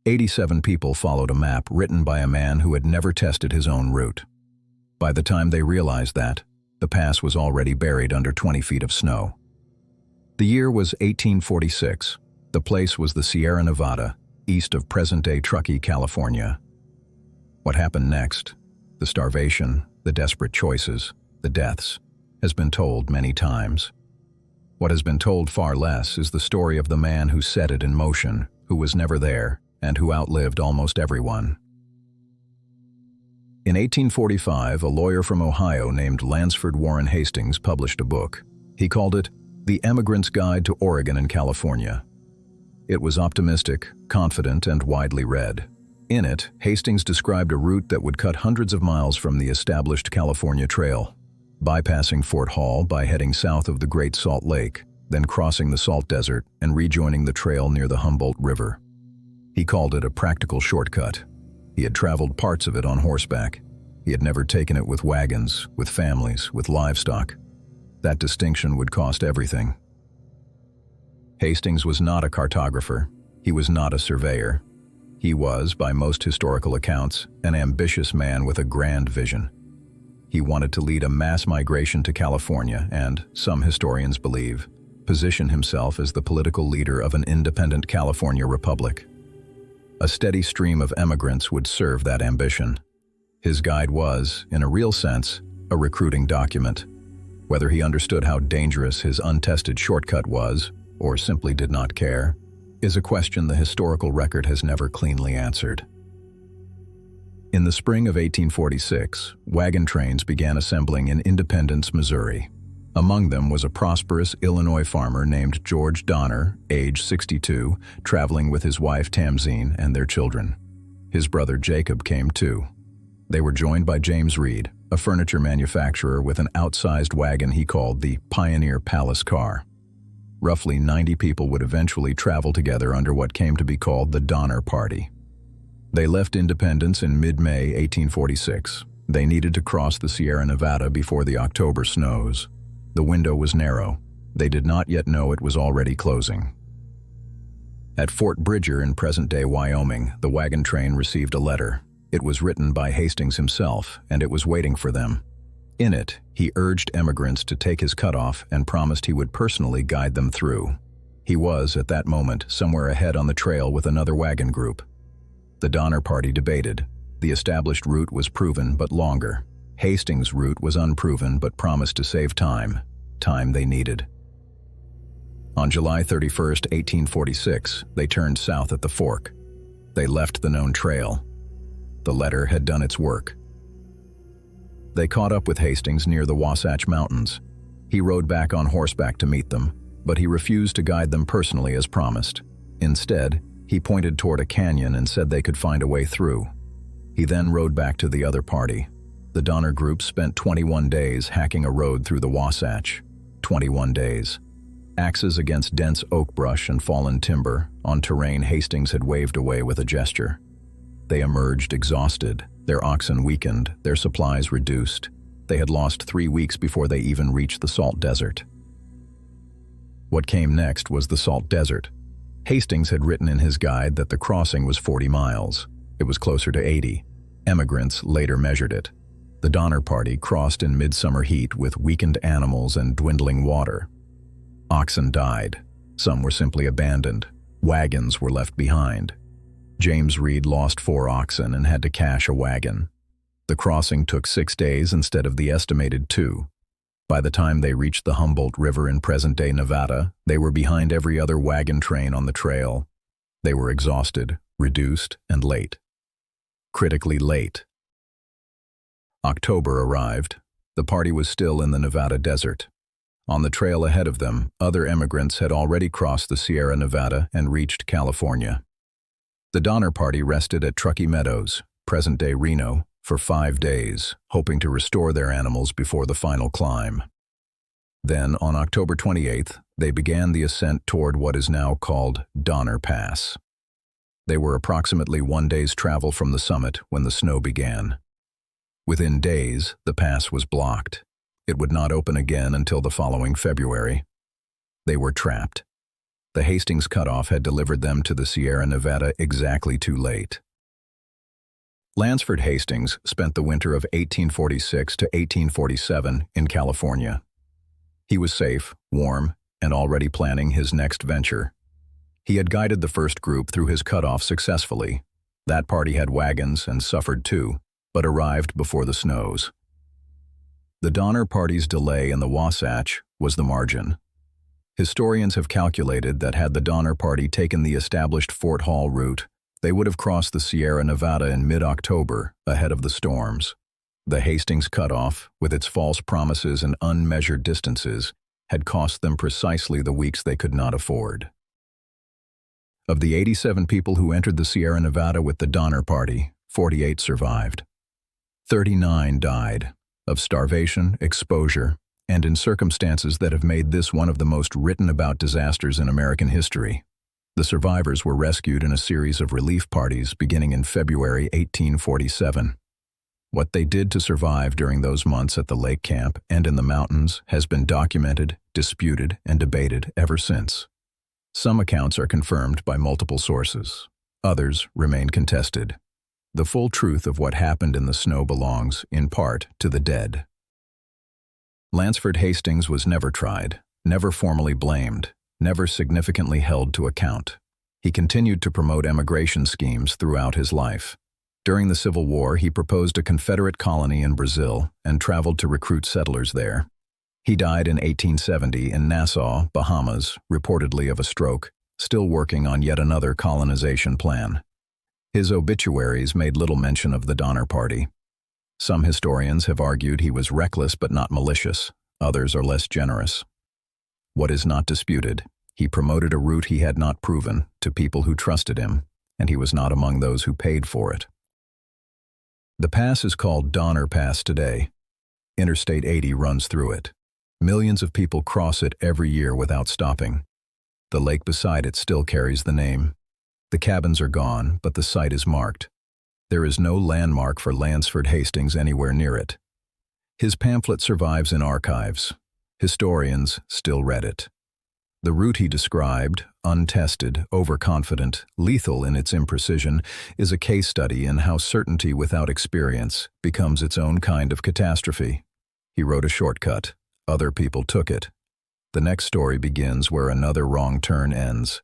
87 people followed a map written by a man who had never tested his own route. By the time they realized that, the pass was already buried under 20 feet of snow. The year was 1846. The place was the Sierra Nevada, east of present-day Truckee, California. What happened next, the starvation, the desperate choices, the deaths, has been told many times. What has been told far less is the story of the man who set it in motion, who was never there, and who outlived almost everyone. In 1845, a lawyer from Ohio named Lansford Warren Hastings published a book. He called it The Emigrant's Guide to Oregon and California. It was optimistic, confident, and widely read. In it, Hastings described a route that would cut hundreds of miles from the established California Trail, bypassing Fort Hall by heading south of the Great Salt Lake, then crossing the Salt Desert and rejoining the trail near the Humboldt River. He called it a practical shortcut. He had traveled parts of it on horseback. He had never taken it with wagons, with families, with livestock. That distinction would cost everything. Hastings was not a cartographer. He was not a surveyor. He was, by most historical accounts, an ambitious man with a grand vision. He wanted to lead a mass migration to California and, some historians believe, position himself as the political leader of an independent California republic. A steady stream of emigrants would serve that ambition. His guide was, in a real sense, a recruiting document. Whether he understood how dangerous his untested shortcut was, or simply did not care, is a question the historical record has never cleanly answered. In the spring of 1846, wagon trains began assembling in Independence, Missouri. Among them was a prosperous Illinois farmer named George Donner, age 62, traveling with his wife Tamzine and their children. His brother Jacob came too. They were joined by James Reed, a furniture manufacturer with an outsized wagon he called the Pioneer Palace Car. Roughly 90 people would eventually travel together under what came to be called the Donner Party. They left Independence in mid-May 1846. They needed to cross the Sierra Nevada before the October snows. The window was narrow. They did not yet know it was already closing. At Fort Bridger in present-day Wyoming, the wagon train received a letter. It was written by Hastings himself, and it was waiting for them. In it, he urged emigrants to take his cutoff and promised he would personally guide them through. He was, at that moment, somewhere ahead on the trail with another wagon group. The Donner Party debated. The established route was proven but longer. Hastings' route was unproven but promised to save time they needed. On July 31, 1846, they turned south at the fork. They left the known trail. The letter had done its work. They caught up with Hastings near the Wasatch Mountains. He rode back on horseback to meet them, but he refused to guide them personally as promised. Instead, he pointed toward a canyon and said they could find a way through. He then rode back to the other party. The Donner group spent 21 days hacking a road through the Wasatch. 21 days. Axes against dense oak brush and fallen timber, on terrain Hastings had waved away with a gesture. They emerged exhausted, their oxen weakened, their supplies reduced. They had lost 3 weeks before they even reached the Salt Desert. What came next was the Salt Desert. Hastings had written in his guide that the crossing was 40 miles. It was closer to 80. Emigrants later measured it. The Donner Party crossed in midsummer heat with weakened animals and dwindling water. Oxen died. Some were simply abandoned. Wagons were left behind. James Reed lost 4 oxen and had to cache a wagon. The crossing took 6 days instead of the estimated 2. By the time they reached the Humboldt River in present-day Nevada, they were behind every other wagon train on the trail. They were exhausted, reduced, and late. Critically late. October arrived. The party was still in the Nevada desert. On the trail ahead of them, other emigrants had already crossed the Sierra Nevada and reached California. The Donner Party rested at Truckee Meadows, present-day Reno, for 5 days, hoping to restore their animals before the final climb. Then, on October 28th, they began the ascent toward what is now called Donner Pass. They were approximately 1 day's travel from the summit when the snow began. Within days, the pass was blocked. It would not open again until the following February. They were trapped. The Hastings Cutoff had delivered them to the Sierra Nevada exactly too late. Lansford Hastings spent the winter of 1846 to 1847 in California. He was safe, warm, and already planning his next venture. He had guided the first group through his cutoff successfully. That party had wagons and suffered too, but arrived before the snows. The Donner Party's delay in the Wasatch was the margin. Historians have calculated that had the Donner Party taken the established Fort Hall route, they would have crossed the Sierra Nevada in mid-October, ahead of the storms. The Hastings Cutoff, with its false promises and unmeasured distances, had cost them precisely the weeks they could not afford. Of the 87 people who entered the Sierra Nevada with the Donner Party, 48 survived. 39 died, of starvation, exposure, and in circumstances that have made this one of the most written about disasters in American history. The survivors were rescued in a series of relief parties beginning in February 1847. What they did to survive during those months at the lake camp and in the mountains has been documented, disputed, and debated ever since. Some accounts are confirmed by multiple sources. Others remain contested. The full truth of what happened in the snow belongs, in part, to the dead. Lansford Hastings was never tried, never formally blamed, never significantly held to account. He continued to promote emigration schemes throughout his life. During the Civil War, he proposed a Confederate colony in Brazil and traveled to recruit settlers there. He died in 1870 in Nassau, Bahamas, reportedly of a stroke, still working on yet another colonization plan. His obituaries made little mention of the Donner Party. Some historians have argued he was reckless but not malicious. Others are less generous. What is not disputed, he promoted a route he had not proven to people who trusted him, and he was not among those who paid for it. The pass is called Donner Pass today. Interstate 80 runs through it. Millions of people cross it every year without stopping. The lake beside it still carries the name. The cabins are gone, but the site is marked. There is no landmark for Lansford Hastings anywhere near it. His pamphlet survives in archives. Historians still read it. The route he described, untested, overconfident, lethal in its imprecision, is a case study in how certainty without experience becomes its own kind of catastrophe. He wrote a shortcut. Other people took it. The next story begins where another wrong turn ends.